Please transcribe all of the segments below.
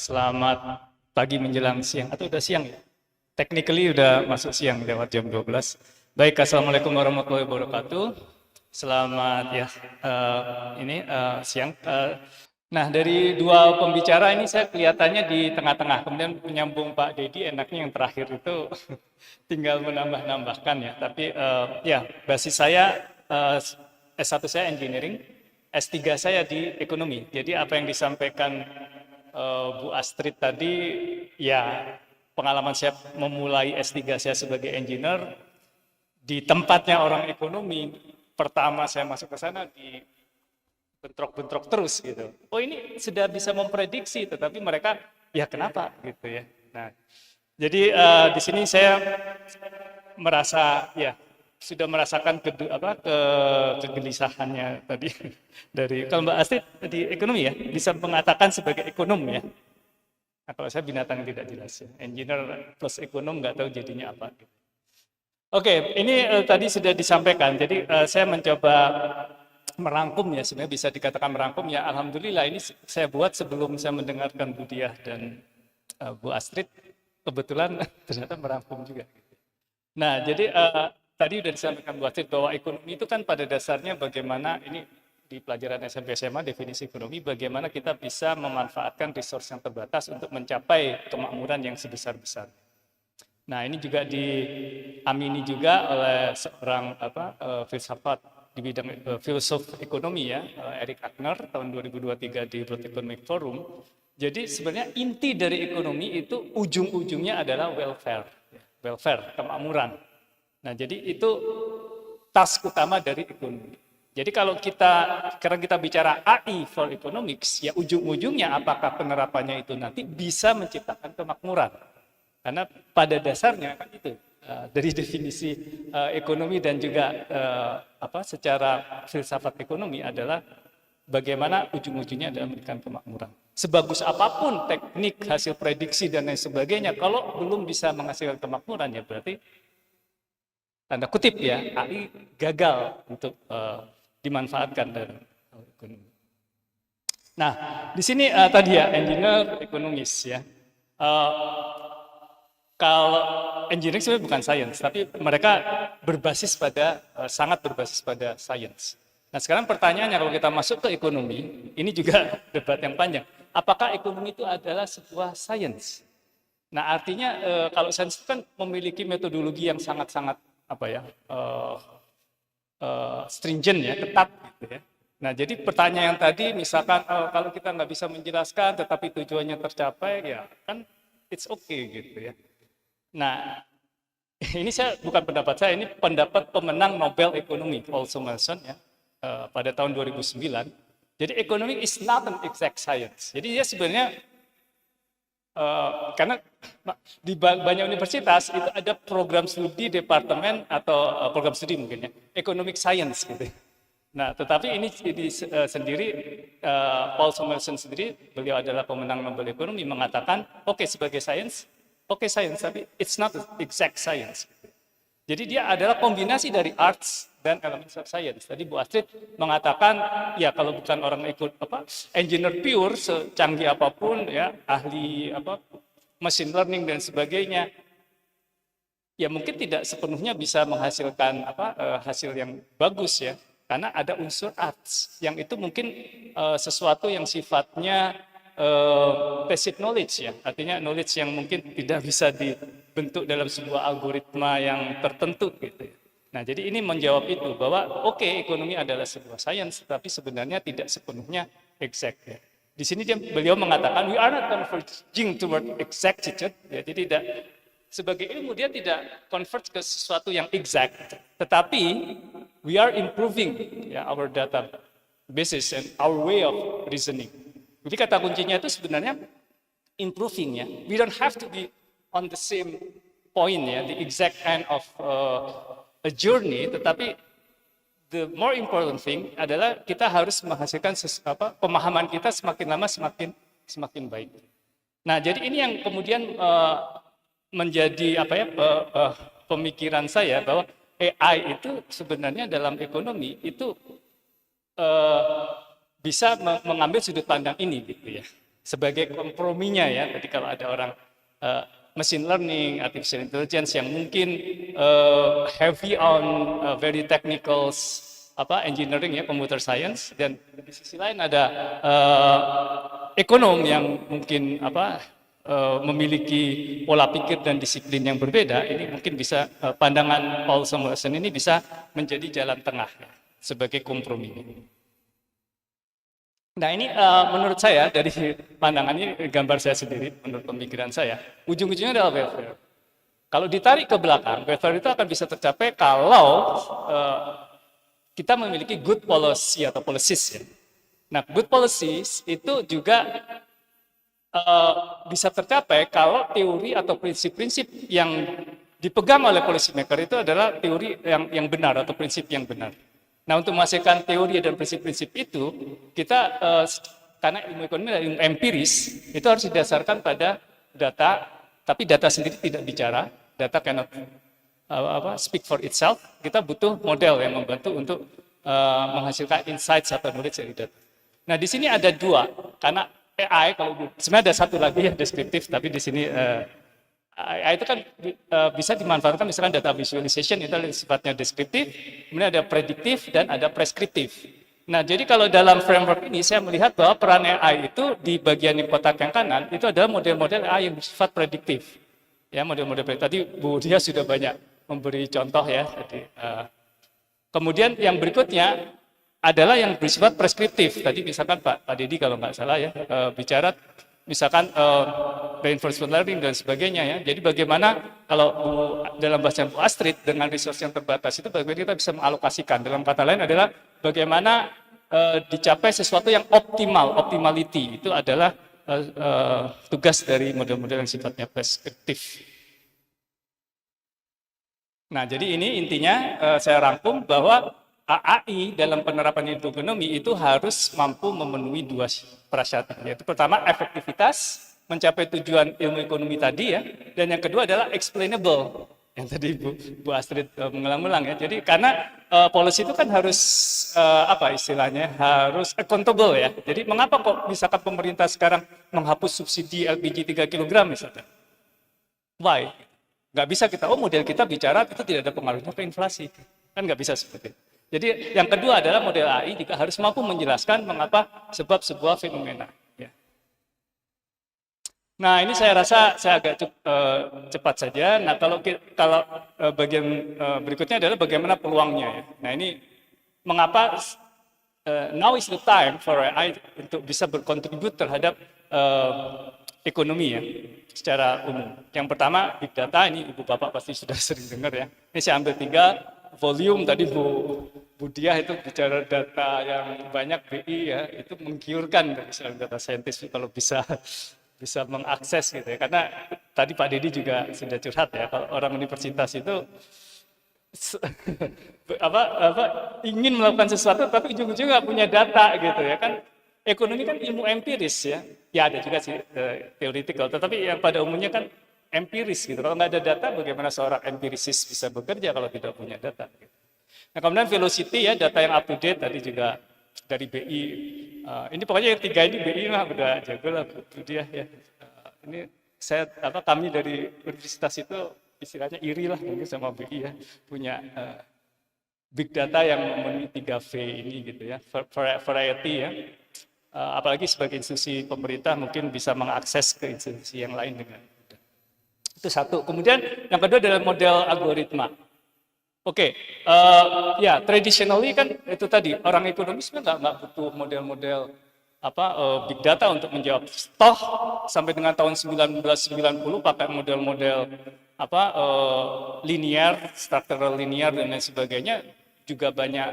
Selamat pagi menjelang siang, atau udah siang ya? Technically udah masuk siang lewat jam 12. Baik, Assalamualaikum warahmatullahi wabarakatuh. Selamat ya, siang. Nah, dari dua pembicara ini saya kelihatannya di tengah-tengah. Kemudian menyambung Pak Dedi, enaknya yang terakhir itu tinggal menambah-nambahkan ya. Tapi ya, basis saya S1 saya engineering, S3 saya di ekonomi. Jadi apa yang disampaikan Bu Astrid tadi, ya pengalaman saya memulai S3 saya sebagai engineer di tempatnya orang ekonomi. Pertama saya masuk ke sana di bentrok-bentrok terus gitu. Oh, ini sudah bisa memprediksi, tetapi mereka ya kenapa gitu ya. Nah, jadi di sini saya merasa ya sudah merasakan kegelisahannya tadi dari kalau Mbak Astrid di ekonomi ya bisa mengatakan sebagai ekonom ya. Nah, kalau saya binatang tidak jelas ya. Engineer plus ekonom nggak tahu jadinya apa. Oke, ini tadi sudah disampaikan. Jadi saya mencoba merangkum ya, sebenarnya bisa dikatakan merangkum ya. Alhamdulillah ini saya buat sebelum saya mendengarkan Bu Diah dan Bu Astrid, kebetulan ternyata merangkum juga. Nah, jadi tadi sudah disampaikan Bu Astrid bahwa ekonomi itu kan pada dasarnya bagaimana ini di pelajaran SMP SMA definisi ekonomi, bagaimana kita bisa memanfaatkan resource yang terbatas untuk mencapai kemakmuran yang sebesar-besar. Nah, ini juga diamini juga oleh seorang filsafat di bidang filsuf ekonomi ya, Eric Agner tahun 2023 di World Economic Forum. Jadi sebenarnya inti dari ekonomi itu ujung-ujungnya adalah welfare, kemakmuran. Nah, jadi itu task utama dari ekonomi. Jadi kalau sekarang kita bicara AI for economics, ya ujung-ujungnya apakah penerapannya itu nanti bisa menciptakan kemakmuran. Karena pada dasarnya kan itu dari definisi ekonomi dan juga secara filsafat ekonomi adalah bagaimana ujung-ujungnya adalah memberikan kemakmuran. Sebagus apapun teknik hasil prediksi dan lain sebagainya, kalau belum bisa menghasilkan kemakmuran ya berarti tanda kutip ya AI gagal untuk dimanfaatkan dalam ekonomi. Nah, di sini tadi ya engineer ekonomis ya. Kalau engineering sebenarnya bukan science, tapi mereka sangat berbasis pada science. Nah, sekarang pertanyaannya kalau kita masuk ke ekonomi, ini juga debat yang panjang. Apakah ekonomi itu adalah sebuah science? Nah, artinya kalau science itu kan memiliki metodologi yang sangat-sangat stringent ya, ketat gitu ya. Nah, jadi pertanyaan yang tadi misalkan kalau kita nggak bisa menjelaskan tetapi tujuannya tercapai ya kan it's okay gitu ya. Nah, ini bukan pendapat saya, ini pendapat pemenang Nobel Ekonomi Paul Samuelson ya pada tahun 2009. Jadi ekonomi is not an exact science. Jadi dia sebenarnya karena di banyak universitas itu ada program studi departemen atau program studi mungkin ya, economic science gitu. Nah, tetapi ini sendiri Paul Samuelson sendiri, beliau adalah pemenang Nobel Ekonomi mengatakan, oke, sebagai science, tapi it's not exact science. Jadi dia adalah kombinasi dari arts dan elemen science. Tadi Bu Astrid mengatakan, ya kalau bukan orang engineer pure, secanggih apapun, ya ahli machine learning dan sebagainya, ya mungkin tidak sepenuhnya bisa menghasilkan hasil yang bagus ya, karena ada unsur arts yang itu mungkin sesuatu yang sifatnya basic knowledge ya, artinya knowledge yang mungkin tidak bisa dibentuk dalam sebuah algoritma yang tertentu gitu ya. Nah, jadi ini menjawab itu bahwa oke, ekonomi adalah sebuah sains, tapi sebenarnya tidak sepenuhnya exact ya. Di sini beliau mengatakan we are not converging toward exactitude, ya, jadi tidak sebagai ilmu dia tidak converge ke sesuatu yang exact, tetapi we are improving ya our data basis and our way of reasoning. Jadi kata kuncinya itu sebenarnya improving ya. We don't have to be on the same point ya, the exact end of a journey, tetapi the more important thing adalah kita harus menghasilkan pemahaman kita semakin lama semakin baik. Nah, jadi ini yang kemudian menjadi pemikiran saya bahwa AI itu sebenarnya dalam ekonomi itu bisa mengambil sudut pandang ini gitu ya. sebagai komprominya ya. Tadi kalau ada orang machine learning, artificial intelligence yang mungkin heavy on very technical engineering ya, computer science, dan di sisi lain ada ekonom yang mungkin memiliki pola pikir dan disiplin yang berbeda. Ini mungkin bisa pandangan Paul Samuelson ini bisa menjadi jalan tengah ya, sebagai kompromi. Nah ini menurut saya dari pandangan ini gambar saya sendiri, menurut pemikiran saya, ujung-ujungnya adalah welfare. Kalau ditarik ke belakang, welfare itu akan bisa tercapai kalau kita memiliki good policy atau policies ya. Nah good policies itu juga bisa tercapai kalau teori atau prinsip-prinsip yang dipegang oleh policy maker itu adalah teori yang benar atau prinsip yang benar. Nah, untuk menghasilkan teori dan prinsip-prinsip itu, kita karena ilmu ekonomi adalah ilmu empiris, itu harus didasarkan pada data, tapi data sendiri tidak bicara, data cannot speak for itself. Kita butuh model yang membantu untuk menghasilkan insights atau knowledge dari data. Nah, di sini ada dua, karena AI kalau sebenarnya ada satu lagi yang deskriptif, tapi di sini AI itu kan bisa dimanfaatkan, misalkan data visualization itu sifatnya deskriptif, kemudian ada prediktif dan ada preskriptif. Nah, jadi kalau dalam framework ini saya melihat bahwa peran AI itu di bagian kotak yang kanan itu adalah model-model AI yang bersifat prediktif. Ya, model-model prediktif. Tadi Bu Dia sudah banyak memberi contoh ya. Jadi, kemudian yang berikutnya adalah yang bersifat preskriptif. Tadi misalkan Pak Deddy kalau nggak salah ya bicara misalkan reinforcement learning dan sebagainya ya. Jadi bagaimana kalau dalam bahasa Bu Astrid dengan resource yang terbatas itu bagaimana kita bisa mengalokasikan. Dalam kata lain adalah bagaimana dicapai sesuatu yang optimal, optimality itu adalah tugas dari model-model yang sifatnya preskriptif. Nah, jadi ini intinya saya rangkum bahwa AI dalam penerapan ilmu ekonomi itu harus mampu memenuhi dua prasyarat, yaitu pertama efektivitas mencapai tujuan ilmu ekonomi tadi ya, dan yang kedua adalah explainable yang tadi Bu Astrid mengulang-ulang ya. Jadi karena policy itu kan harus istilahnya harus accountable ya. Jadi mengapa kok misalkan pemerintah sekarang menghapus subsidi LPG 3 kg misalkan? Why? Nggak bisa kita, model kita bicara itu tidak ada pengaruhnya ke inflasi. Kan nggak bisa seperti itu. Jadi yang kedua adalah model AI juga harus mampu menjelaskan mengapa sebab sebuah fenomena. Ya. Nah ini saya rasa saya agak cepat saja. Nah kalau bagian berikutnya adalah bagaimana peluangnya. Ya. Nah ini mengapa now is the time for AI untuk bisa berkontribut terhadap ekonomi ya secara umum. Yang pertama big data, ini ibu bapak pasti sudah sering dengar ya. Ini saya ambil 3. Volume tadi Bu Diah itu bicara data yang banyak BI ya, itu menggiurkan dari seorang data scientist kalau bisa mengakses gitu ya. Karena tadi Pak Deddy juga sudah curhat ya, kalau orang universitas itu ingin melakukan sesuatu tapi ujung-ujungnya nggak punya data gitu ya kan. Ekonomi kan ilmu empiris ya. Ya ada juga sih theoretical, tetapi yang pada umumnya kan empiris gitu. Kalau nggak ada data, bagaimana seorang empirisis bisa bekerja kalau tidak punya data? Gitu. Nah kemudian velocity ya, data yang up to date tadi juga dari BI. Ini pokoknya yang 3 ini BI lah udah jago lah Bu Diah ya. Ini kami dari universitas itu istilahnya iri lah mungkin sama BI ya, punya big data yang memenuhi 3V ini gitu ya, variety ya. Apalagi sebagai institusi pemerintah mungkin bisa mengakses ke institusi yang lain dengan mudah. Itu satu. Kemudian yang kedua adalah model algoritma. Oke, ya traditionally kan itu tadi orang ekonomi sebenarnya nggak butuh model-model big data untuk menjawab. Toh sampai dengan tahun 1990 pakai model-model linear, structural linear dan lain sebagainya juga banyak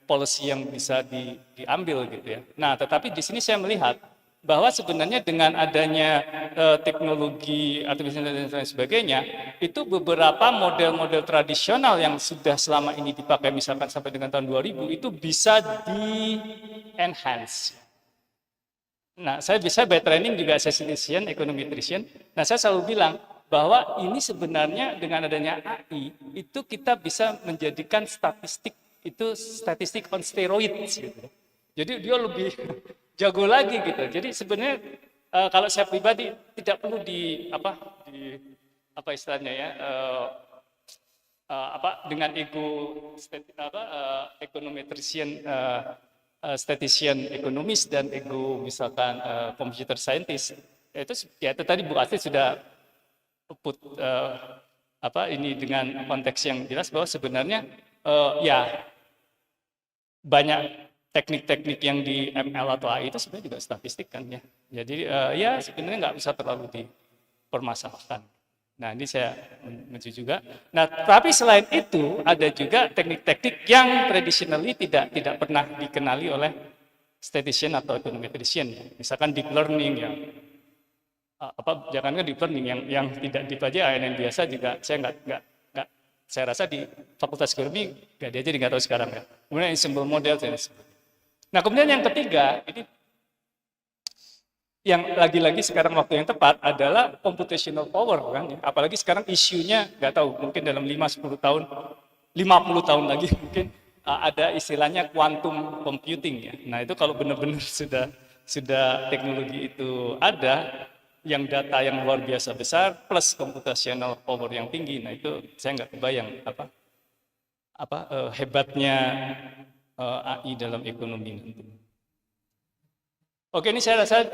policy yang bisa diambil gitu ya. Nah, tetapi di sini saya melihat bahwa sebenarnya dengan adanya teknologi artificial intelligence dan sebagainya, itu beberapa model-model tradisional yang sudah selama ini dipakai misalkan sampai dengan tahun 2000 itu bisa di-enhance. Nah, saya by training juga statistician, econometrician. Nah, saya selalu bilang bahwa ini sebenarnya dengan adanya AI itu kita bisa menjadikan statistik on steroids gitu. Jadi dia lebih jago lagi gitu. Jadi sebenarnya kalau saya pribadi tidak perlu di apa istilahnya ya, dengan ego ekonometrician, statistician ekonomis dan ego misalkan computer scientist, itu ya itu tadi Bu Asti sudah put ini dengan konteks yang jelas bahwa sebenarnya ya banyak teknik-teknik yang di ML atau AI itu sebenarnya juga statistik kan ya. Jadi ya sebenarnya nggak bisa terlalu dipermasalahkan. Nah ini saya menuju juga. Nah tapi selain itu ada juga teknik-teknik yang traditionally tidak pernah dikenali oleh statistician atau econometrician. Misalkan deep learning ya. Jangankan deep learning yang tidak dipelajari ANN biasa juga saya nggak saya rasa di Fakultas Ekonomi nggak diajari, nggak tahu sekarang ya. Kemudian ensemble model dan sebagainya. Nah kemudian yang ketiga, ini yang lagi-lagi sekarang waktu yang tepat adalah computational power kan. Apalagi sekarang isunya nggak tahu, mungkin dalam 5-10 tahun, 50 tahun lagi mungkin ada istilahnya quantum computing ya. Nah itu kalau benar-benar sudah teknologi itu ada, yang data yang luar biasa besar plus computational power yang tinggi, nah itu saya nggak kebayang hebatnya AI dalam ekonomi nanti. Oke, ini saya rasa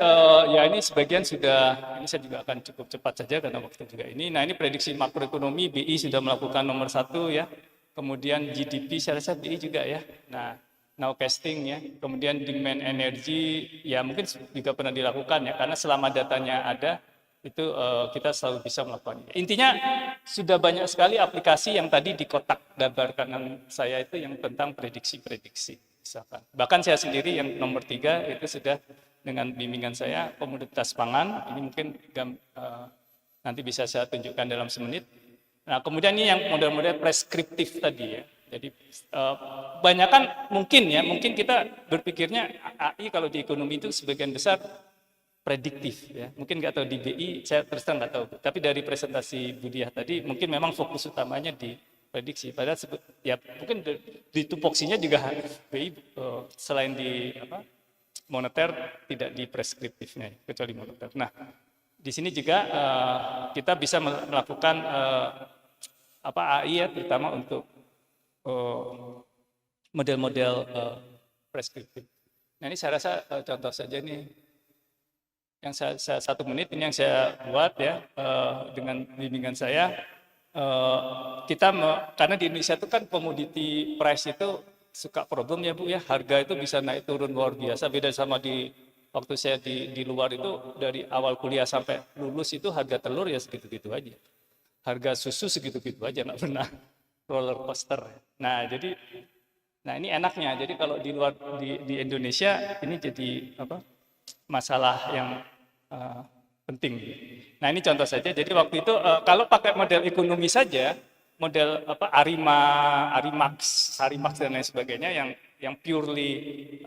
ya ini sebagian sudah, ini saya juga akan cukup cepat saja karena waktu juga ini. Nah ini prediksi makroekonomi, BI sudah melakukan nomor 1 ya, kemudian GDP saya rasa BI juga ya. Nah nowcasting ya, kemudian demand energy ya mungkin juga pernah dilakukan ya, karena selama datanya ada itu kita selalu bisa melakukannya. Intinya sudah banyak sekali aplikasi yang tadi di kotak gambar kanan saya itu yang tentang prediksi-prediksi misalkan. Bahkan saya sendiri yang nomor 3 itu sudah dengan bimbingan saya komoditas pangan, ini mungkin nanti bisa saya tunjukkan dalam semenit. Nah kemudian ini yang model-model preskriptif tadi ya. Jadi banyak kan mungkin kita berpikirnya AI kalau di ekonomi itu sebagian besar prediktif ya. Mungkin nggak tahu di BI, saya terus terang nggak tahu. Tapi dari presentasi Budiah tadi mungkin memang fokus utamanya di prediksi. Padahal ya mungkin di tupoksinya juga BI selain di moneter tidak di preskriptifnya kecuali moneter. Nah di sini juga kita bisa melakukan AI ya, terutama untuk model-model preskriptif. Nah ini saya rasa contoh saja nih yang saya 1 menit ini yang saya buat ya dengan bimbingan saya. Karena di Indonesia itu kan commodity price itu suka problem ya Bu ya, harga itu bisa naik turun luar biasa, beda sama waktu saya di luar itu dari awal kuliah sampai lulus itu harga telur ya segitu-gitu aja, harga susu segitu-gitu aja, nggak pernah roller coaster. Nah ini enaknya, jadi kalau di luar di Indonesia ini jadi masalah yang penting. Nah ini contoh saja. Jadi waktu itu kalau pakai model ekonomi saja, model Arimax dan lain sebagainya yang purely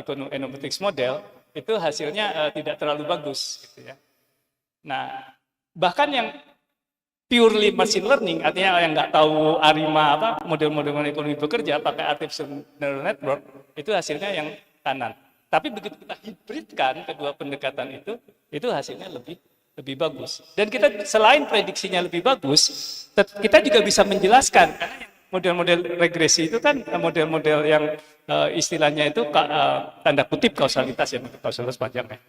econometrics model itu hasilnya tidak terlalu bagus gitu ya. Nah bahkan yang purely machine learning, artinya yang nggak tahu Arima model-model ekonomi bekerja pakai artificial neural network, itu hasilnya yang kanan. Tapi begitu kita hibridkan kedua pendekatan itu hasilnya lebih bagus. Dan kita selain prediksinya lebih bagus, kita juga bisa menjelaskan, karena model-model regresi itu kan model-model yang istilahnya itu tanda kutip kausalitas ya, kausalitas panjang ya.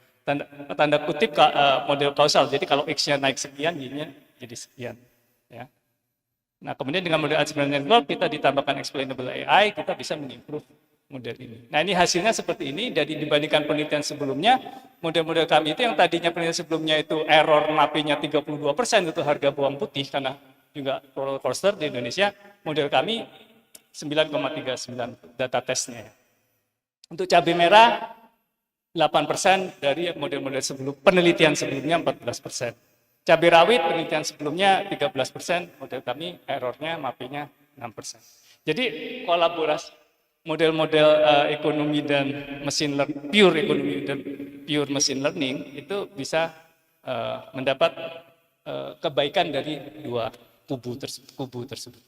Tanda kutip model kausal. Jadi kalau X-nya naik sekian, Y-nya jadi sekian. Ya. Nah kemudian dengan model Artificial Network kita ditambahkan explainable AI, kita bisa mengimprove model ini. Nah ini hasilnya seperti ini, dari dibandingkan penelitian sebelumnya, model-model kami itu yang tadinya penelitian sebelumnya itu error MAPI-nya 32% itu harga bawang putih, karena juga roller coaster di Indonesia, model kami 9,39 data tesnya. Untuk cabai merah 8% dari model-model penelitian sebelumnya 14%. Cabai rawit penelitian sebelumnya 13%, model kami errornya MAPI-nya 6%. Jadi kolaborasi model-model ekonomi dan machine learning, pure ekonomi dan pure machine learning itu bisa mendapat kebaikan dari dua kubu tersebut.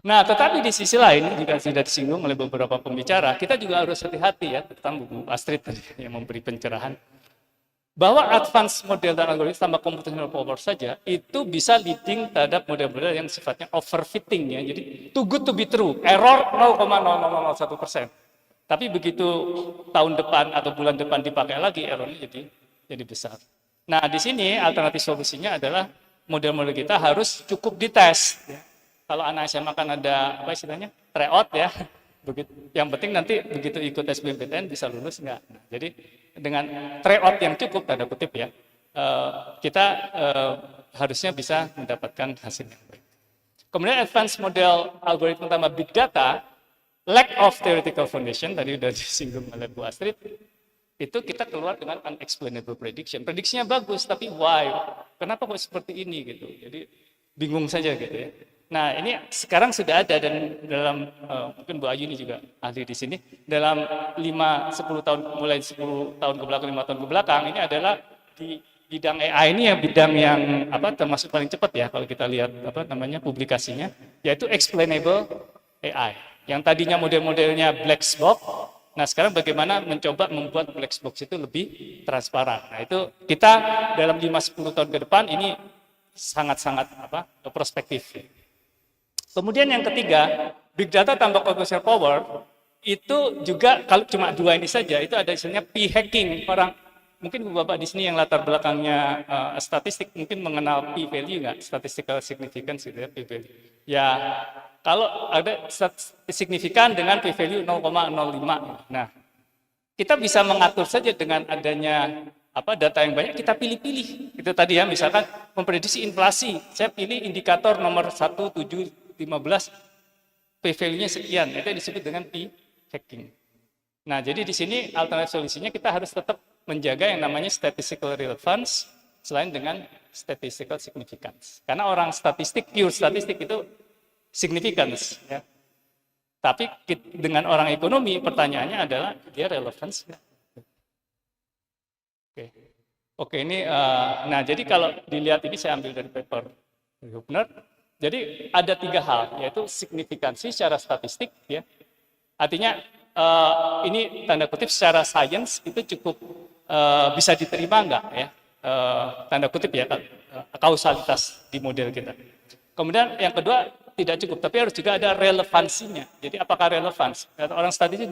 Nah, tetapi di sisi lain juga sudah disinggung oleh beberapa pembicara, kita juga harus hati-hati ya, terutama Bu Astrid tadi yang memberi pencerahan, bahwa advance model dan algoritma tambah computational power saja itu bisa leading terhadap model-model yang sifatnya overfitting ya. Jadi too good to be true, error 0,0001%. Tapi begitu tahun depan atau bulan depan dipakai lagi, errornya jadi besar. Nah, di sini alternatif solusinya adalah model-model kita harus cukup dites. Ya. Kalau anak SMA kan ada apa istilahnya tryout ya. Begitu, yang penting nanti begitu ikut SBMPTN bisa lulus enggak. Nah, jadi dengan tryout yang cukup tanda kutip ya, kita harusnya bisa mendapatkan hasil yang baik. Kemudian advanced model algoritma tambah big data, lack of theoretical foundation tadi sudah disinggung oleh Bu Astrid, itu kita keluar dengan unexplainable prediction. Prediksinya bagus, tapi why? Kenapa kok seperti ini gitu? Jadi bingung saja gitu ya. Nah, ini sekarang sudah ada dan dalam mungkin Bu Ayu ini juga ahli di sini, dalam 5-10 tahun, mulai 10 tahun ke belakang, 5 tahun ke belakang, ini adalah di bidang AI ini ya bidang yang apa termasuk paling cepat ya kalau kita lihat apa namanya publikasinya, yaitu explainable AI. Yang tadinya model-modelnya black box, nah sekarang bagaimana mencoba membuat black box itu lebih transparan. Nah, itu kita dalam 5-10 tahun ke depan ini sangat-sangat apa prospektif. Kemudian yang ketiga, big data tambah computational power itu juga kalau cuma dua ini saja itu ada istilahnya p-hacking. Orang mungkin Bapak di sini yang latar belakangnya statistik mungkin mengenal p-value nggak? Statistical significance gitu ya p-value. Ya kalau ada signifikan dengan p-value 0,05. Nah, kita bisa mengatur saja dengan adanya apa data yang banyak kita pilih-pilih. Itu tadi ya misalkan memprediksi inflasi, saya pilih indikator nomor 1, 7, 15 p-value-nya sekian, itu disebut dengan p-hacking. Nah, jadi di sini alternatif solusinya kita harus tetap menjaga yang namanya statistical relevance selain dengan statistical significance. Karena orang statistik, pure statistik itu significance ya. Tapi dengan orang ekonomi pertanyaannya adalah dia relevance. Oke, ini nah jadi kalau dilihat ini saya ambil dari paper Hubner. Jadi ada 3 hal, yaitu signifikansi secara statistik, ya. Artinya ini tanda kutip secara sains itu cukup bisa diterima enggak, ya? Tanda kutip ya, kausalitas di model kita. Kemudian yang kedua tidak cukup, tapi harus juga ada relevansinya. Jadi apakah relevans? Orang statistik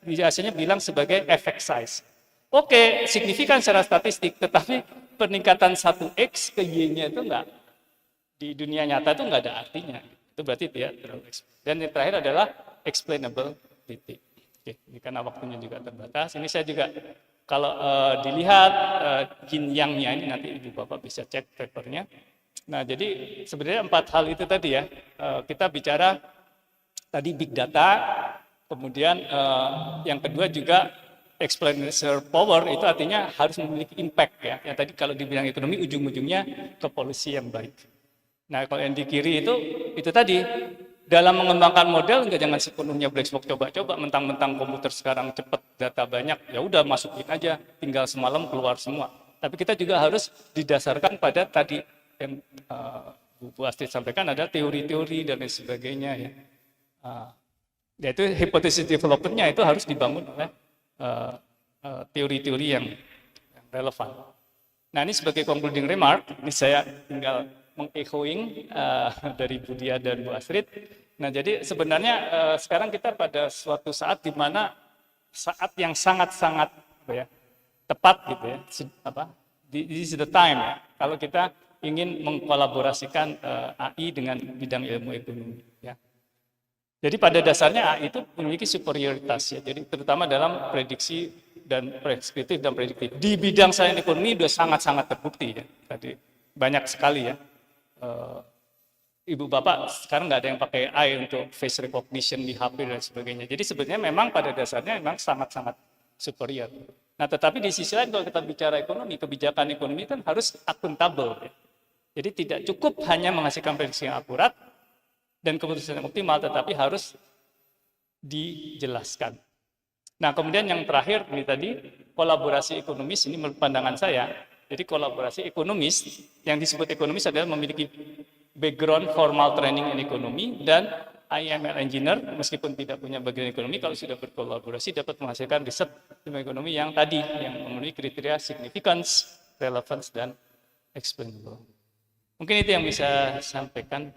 biasanya bilang sebagai effect size. Oke, signifikan secara statistik, tetapi peningkatan 1x ke y-nya itu enggak. Di dunia nyata itu nggak ada artinya. Itu berarti dia terlalu eksplisit. Dan yang terakhir adalah explainability. Oke, ini karena waktunya juga terbatas. Ini saya juga kalau dilihat yin yang-nya ini nanti Ibu Bapak bisa cek papernya. Nah, jadi sebenarnya 4 hal itu tadi ya. Kita bicara tadi big data, kemudian yang kedua juga explainable power itu artinya harus memiliki impact ya. Yang tadi kalau di bidang ekonomi ujung-ujungnya ke policy yang baik. Nah, kalau yang di kiri itu tadi dalam mengembangkan model enggak jangan sepenuhnya black box coba-coba mentang-mentang komputer sekarang cepat data banyak ya udah masukin aja tinggal semalam keluar semua. Tapi kita juga harus didasarkan pada tadi yang Bu Astrid sampaikan ada teori-teori dan lain sebagainya ya. Yaitu hypothesis development-nya itu harus dibangun oleh teori-teori yang relevan. Nah, ini sebagai concluding remark, ini saya tinggal mengechoing dari Bu Dia dan Bu Astrid. Nah, jadi sebenarnya sekarang kita pada suatu saat di mana saat yang sangat-sangat tepat gitu ya. This is the time ya. Kalau kita ingin mengkolaborasikan AI dengan bidang ilmu ekonomi ya. Jadi pada dasarnya AI itu memiliki superioritas ya. Jadi terutama dalam prediksi dan preskriptif dan prediktif. Di bidang sains ekonomi sudah sangat-sangat terbukti ya. Tadi banyak sekali ya. Ibu Bapak sekarang nggak ada yang pakai AI untuk face recognition di HP dan sebagainya. Jadi sebenarnya memang pada dasarnya memang sangat-sangat superior. Nah, tetapi di sisi lain kalau kita bicara ekonomi, kebijakan ekonomi kan harus akuntabel. Ya. Jadi tidak cukup hanya menghasilkan prediksi yang akurat dan keputusan yang optimal, tetapi harus dijelaskan. Nah, kemudian yang terakhir ini tadi kolaborasi ekonomis ini menurut pandangan saya. Jadi kolaborasi ekonomis, yang disebut ekonomis adalah memiliki background formal training in ekonomi dan IML engineer meskipun tidak punya bagian ekonomi, kalau sudah berkolaborasi dapat menghasilkan riset ilmu ekonomi yang tadi yang memenuhi kriteria significance, relevance dan explainable. Mungkin itu yang bisa sampaikan.